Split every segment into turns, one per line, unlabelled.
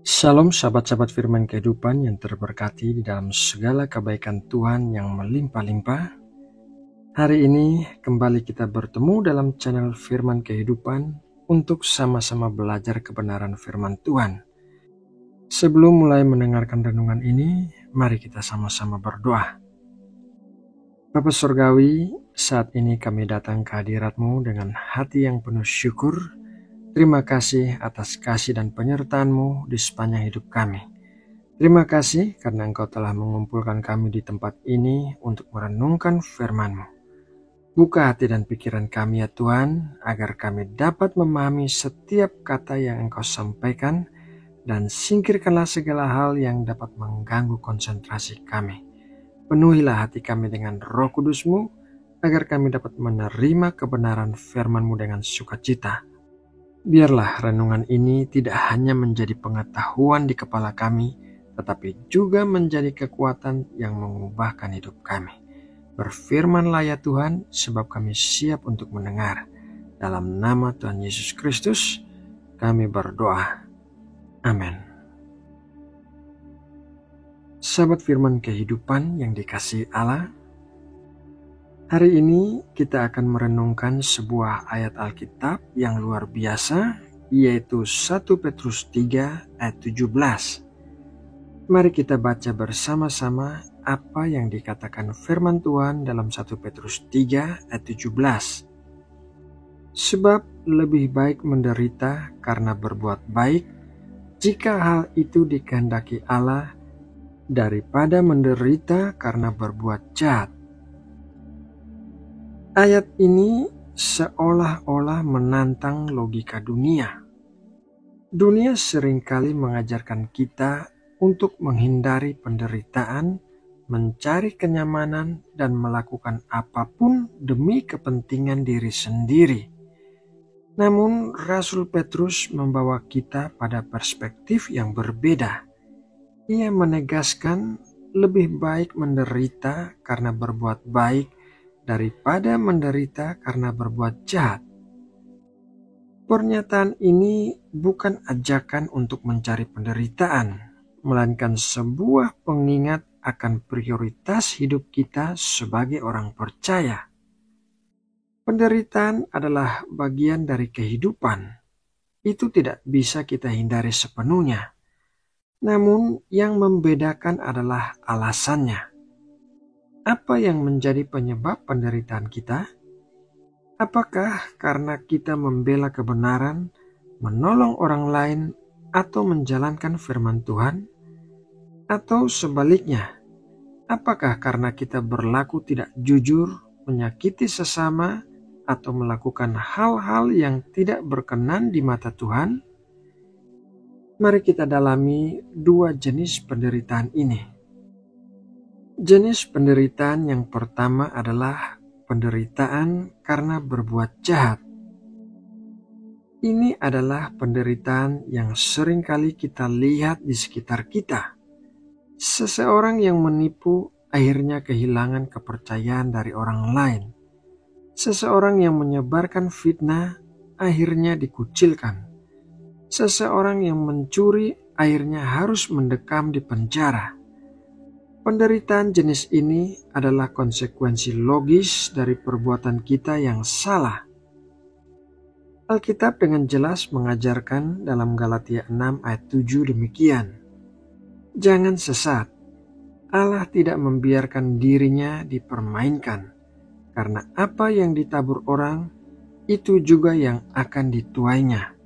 Shalom sahabat-sahabat firman kehidupan yang terberkati di dalam segala kebaikan Tuhan yang melimpah-limpah. Hari ini kembali kita bertemu dalam channel firman kehidupan untuk sama-sama belajar kebenaran firman Tuhan. Sebelum mulai mendengarkan renungan ini, mari kita sama-sama berdoa. Bapa Surgawi, saat ini kami datang ke hadirat-Mu dengan hati yang penuh syukur. Terima kasih atas kasih dan penyertaan-Mu di sepanjang hidup kami. Terima kasih karena Engkau telah mengumpulkan kami di tempat ini untuk merenungkan firman-Mu. Buka hati dan pikiran kami ya Tuhan, agar kami dapat memahami setiap kata yang Engkau sampaikan, dan singkirkanlah segala hal yang dapat mengganggu konsentrasi kami. Penuhilah hati kami dengan Roh Kudus-Mu, agar kami dapat menerima kebenaran firman-Mu dengan sukacita. Biarlah renungan ini tidak hanya menjadi pengetahuan di kepala kami, tetapi juga menjadi kekuatan yang mengubahkan hidup kami. Berfirmanlah ya Tuhan, sebab kami siap untuk mendengar. Dalam nama Tuhan Yesus Kristus, kami berdoa. Amin. Sahabat firman kehidupan yang dikasihi Allah, hari ini kita akan merenungkan sebuah ayat Alkitab yang luar biasa, yaitu 1 Petrus 3 ayat 17. Mari kita baca bersama-sama apa yang dikatakan firman Tuhan dalam 1 Petrus 3 ayat 17. Sebab lebih baik menderita karena berbuat baik, jika hal itu dikehendaki Allah, daripada menderita karena berbuat jahat. Ayat ini seolah-olah menantang logika dunia. Dunia seringkali mengajarkan kita untuk menghindari penderitaan, mencari kenyamanan, dan melakukan apapun demi kepentingan diri sendiri. Namun Rasul Petrus membawa kita pada perspektif yang berbeda. Ia menegaskan lebih baik menderita karena berbuat baik daripada menderita karena berbuat jahat. Pernyataan ini bukan ajakan untuk mencari penderitaan, melainkan sebuah pengingat akan prioritas hidup kita sebagai orang percaya. Penderitaan adalah bagian dari kehidupan. Itu tidak bisa kita hindari sepenuhnya. Namun yang membedakan adalah alasannya. Apa yang menjadi penyebab penderitaan kita? Apakah karena kita membela kebenaran, menolong orang lain, atau menjalankan firman Tuhan? Atau sebaliknya, apakah karena kita berlaku tidak jujur, menyakiti sesama, atau melakukan hal-hal yang tidak berkenan di mata Tuhan? Mari kita dalami dua jenis penderitaan ini. Jenis penderitaan yang pertama adalah penderitaan karena berbuat jahat. Ini adalah penderitaan yang seringkali kita lihat di sekitar kita. Seseorang yang menipu akhirnya kehilangan kepercayaan dari orang lain. Seseorang yang menyebarkan fitnah akhirnya dikucilkan. Seseorang yang mencuri akhirnya harus mendekam di penjara. Penderitaan jenis ini adalah konsekuensi logis dari perbuatan kita yang salah. Alkitab dengan jelas mengajarkan dalam Galatia 6 ayat 7 demikian. Jangan sesat, Allah tidak membiarkan dirinya dipermainkan, karena apa yang ditabur orang, itu juga yang akan dituainya.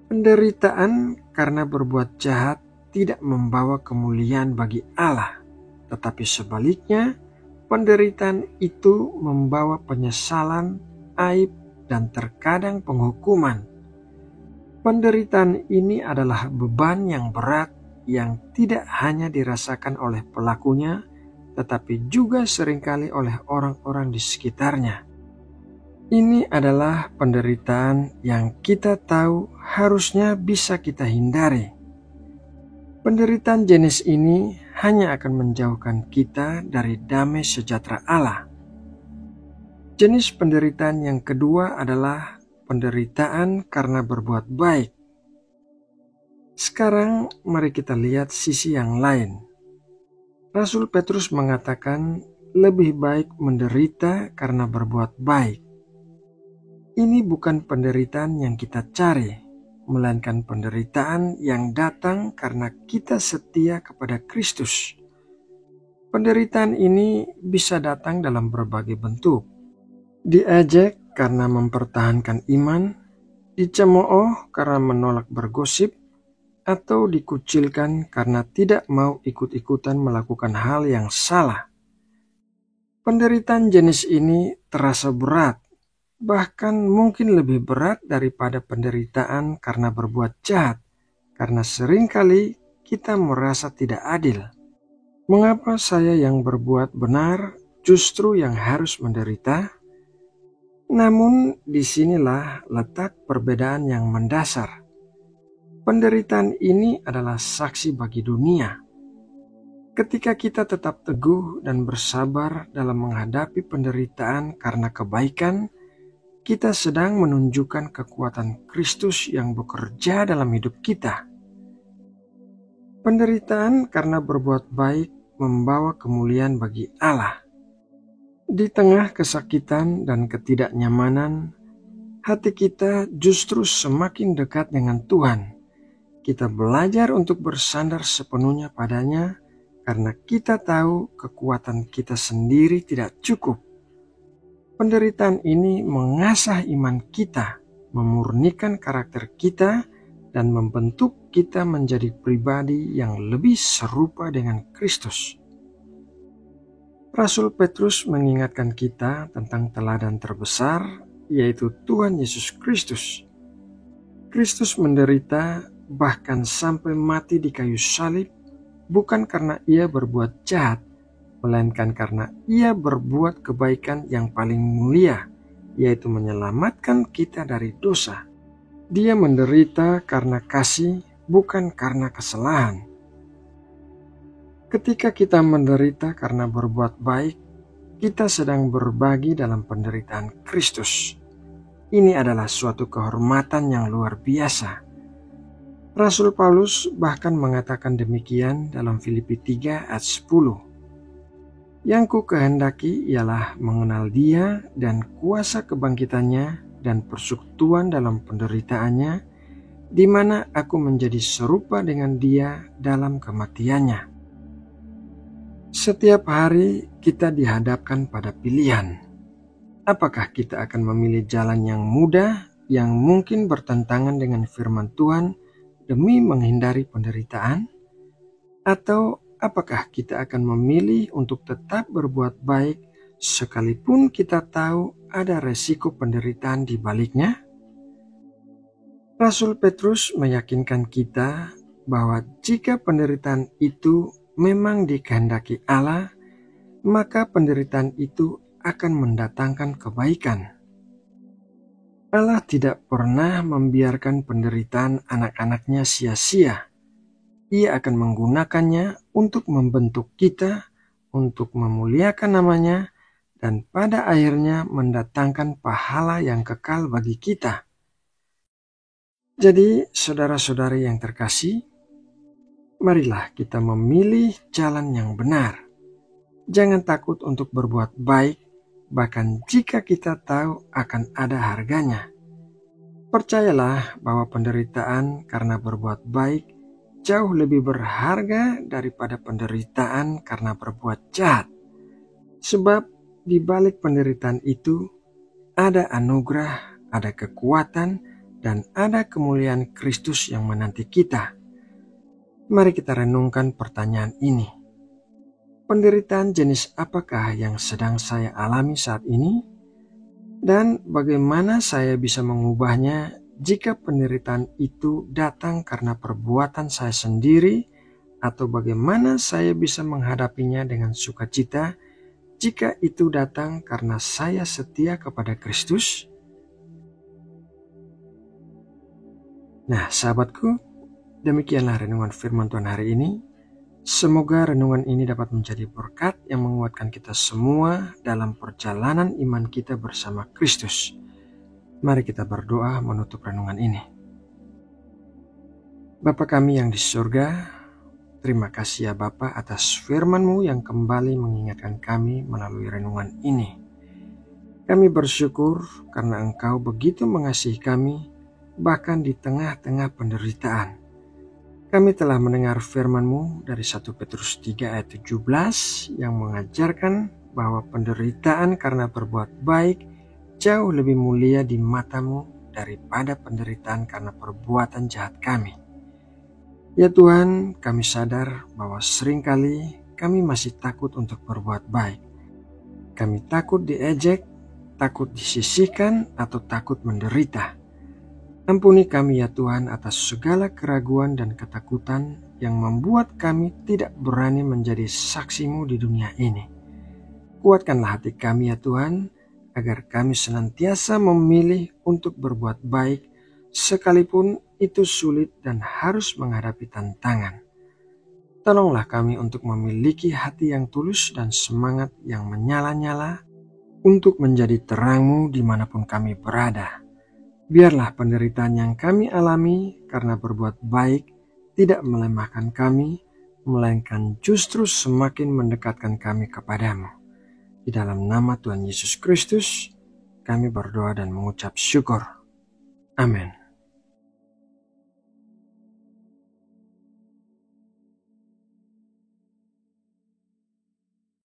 Penderitaan karena berbuat jahat tidak membawa kemuliaan bagi Allah, tetapi sebaliknya, penderitaan itu membawa penyesalan, aib, dan terkadang penghukuman. Penderitaan ini adalah beban yang berat yang tidak hanya dirasakan oleh pelakunya, tetapi juga seringkali oleh orang-orang di sekitarnya. Ini adalah penderitaan yang kita tahu harusnya bisa kita hindari. Penderitaan jenis ini hanya akan menjauhkan kita dari damai sejahtera Allah. Jenis penderitaan yang kedua adalah penderitaan karena berbuat baik. Sekarang mari kita lihat sisi yang lain. Rasul Petrus mengatakan lebih baik menderita karena berbuat baik. Ini bukan penderitaan yang kita cari, melainkan penderitaan yang datang karena kita setia kepada Kristus. Penderitaan ini bisa datang dalam berbagai bentuk. Diejek karena mempertahankan iman, dicemooh karena menolak bergosip, atau dikucilkan karena tidak mau ikut-ikutan melakukan hal yang salah. Penderitaan jenis ini terasa berat, bahkan mungkin lebih berat daripada penderitaan karena berbuat jahat, karena seringkali kita merasa tidak adil. Mengapa saya yang berbuat benar justru yang harus menderita? Namun disinilah letak perbedaan yang mendasar. Penderitaan ini adalah saksi bagi dunia. Ketika kita tetap teguh dan bersabar dalam menghadapi penderitaan karena kebaikan, kita sedang menunjukkan kekuatan Kristus yang bekerja dalam hidup kita. Penderitaan karena berbuat baik membawa kemuliaan bagi Allah. Di tengah kesakitan dan ketidaknyamanan, hati kita justru semakin dekat dengan Tuhan. Kita belajar untuk bersandar sepenuhnya padanya karena kita tahu kekuatan kita sendiri tidak cukup. Penderitaan ini mengasah iman kita, memurnikan karakter kita, dan membentuk kita menjadi pribadi yang lebih serupa dengan Kristus. Rasul Petrus mengingatkan kita tentang teladan terbesar, yaitu Tuhan Yesus Kristus. Kristus menderita bahkan sampai mati di kayu salib, bukan karena ia berbuat jahat, melainkan karena ia berbuat kebaikan yang paling mulia, yaitu menyelamatkan kita dari dosa. Dia menderita karena kasih, bukan karena kesalahan. Ketika kita menderita karena berbuat baik, kita sedang berbagi dalam penderitaan Kristus. Ini adalah suatu kehormatan yang luar biasa. Rasul Paulus bahkan mengatakan demikian dalam Filipi 3 ayat 10. Yang ku kehendaki ialah mengenal Dia dan kuasa kebangkitannya dan persekutuan dalam penderitaannya, di mana aku menjadi serupa dengan Dia dalam kematiannya. Setiap hari kita dihadapkan pada pilihan. Apakah kita akan memilih jalan yang mudah, yang mungkin bertentangan dengan firman Tuhan, demi menghindari penderitaan? Atau apakah kita akan memilih untuk tetap berbuat baik sekalipun kita tahu ada resiko penderitaan di baliknya? Rasul Petrus meyakinkan kita bahwa jika penderitaan itu memang dikehendaki Allah, maka penderitaan itu akan mendatangkan kebaikan. Allah tidak pernah membiarkan penderitaan anak-anaknya sia-sia. Ia akan menggunakannya untuk membentuk kita, untuk memuliakan namanya, dan pada akhirnya mendatangkan pahala yang kekal bagi kita. Jadi, saudara-saudari yang terkasih, marilah kita memilih jalan yang benar. Jangan takut untuk berbuat baik, bahkan jika kita tahu akan ada harganya. Percayalah bahwa penderitaan karena berbuat baik jauh lebih berharga daripada penderitaan karena berbuat jahat. Sebab di balik penderitaan itu ada anugerah, ada kekuatan, dan ada kemuliaan Kristus yang menanti kita. Mari kita renungkan pertanyaan ini. Penderitaan jenis apakah yang sedang saya alami saat ini? Dan bagaimana saya bisa mengubahnya jika penderitaan itu datang karena perbuatan saya sendiri? Atau bagaimana saya bisa menghadapinya dengan sukacita jika itu datang karena saya setia kepada Kristus? Nah, sahabatku, demikianlah renungan firman Tuhan hari ini. Semoga renungan ini dapat menjadi berkat yang menguatkan kita semua dalam perjalanan iman kita bersama Kristus. Mari kita berdoa menutup renungan ini. Bapa kami yang di surga, terima kasih ya Bapa atas firman-Mu yang kembali mengingatkan kami melalui renungan ini. Kami bersyukur karena Engkau begitu mengasihi kami, bahkan di tengah-tengah penderitaan. Kami telah mendengar firman-Mu dari 1 Petrus 3 ayat 17 yang mengajarkan bahwa penderitaan karena berbuat baik jauh lebih mulia di mata-Mu daripada penderitaan karena perbuatan jahat kami. Ya Tuhan, kami sadar bahwa seringkali kami masih takut untuk berbuat baik. Kami takut diejek, takut disisihkan, atau takut menderita. Ampuni kami ya Tuhan atas segala keraguan dan ketakutan yang membuat kami tidak berani menjadi saksi-Mu di dunia ini. Kuatkanlah hati kami ya Tuhan, agar kami senantiasa memilih untuk berbuat baik, sekalipun itu sulit dan harus menghadapi tantangan. Tolonglah kami untuk memiliki hati yang tulus dan semangat yang menyala-nyala untuk menjadi terang-Mu dimanapun kami berada. Biarlah penderitaan yang kami alami karena berbuat baik tidak melemahkan kami, melainkan justru semakin mendekatkan kami kepadamu. Di dalam nama Tuhan Yesus Kristus, kami berdoa dan mengucap syukur. Amin.